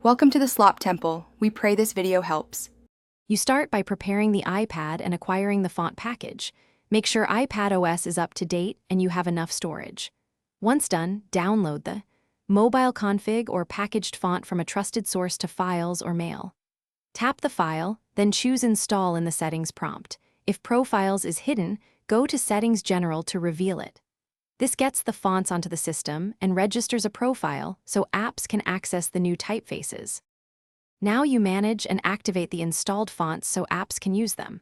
Welcome to the Slop Temple. We pray this video helps. You start by preparing the iPad and acquiring the font package. Make sure iPad OS is up to date and you have enough storage. Once done, download the mobile config or packaged font from a trusted source to Files or Mail. Tap the file, then choose Install in the Settings prompt. If Profiles is hidden, go to Settings General to reveal it. This gets the fonts onto the system and registers a profile so apps can access the new typefaces. Now you manage and activate the installed fonts so apps can use them.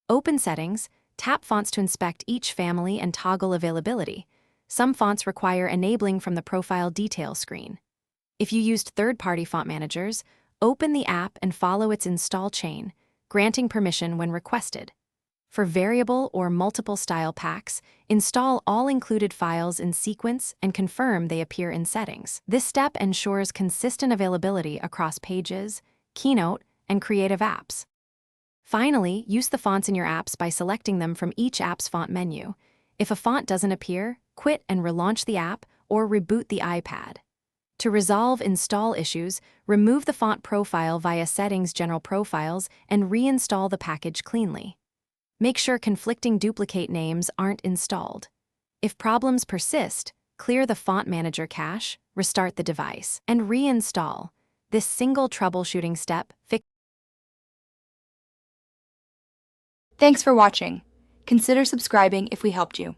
Open Settings, tap Fonts to inspect each family and toggle availability. Some fonts require enabling from the Profile Detail screen. If you used third-party font managers, open the app and follow its install chain, granting permission when requested. For variable or multiple style packs, install all included files in sequence and confirm they appear in settings. This step ensures consistent availability across Pages, Keynote, and Creative apps. Finally, use the fonts in your apps by selecting them from each app's font menu. If a font doesn't appear, quit and relaunch the app or reboot the iPad. To resolve install issues, remove the font profile via Settings General Profiles and reinstall the package cleanly. Make sure conflicting duplicate names aren't installed. If problems persist, clear the font manager cache, restart the device, and reinstall. This single troubleshooting step Thanks for watching. Consider subscribing if we helped you.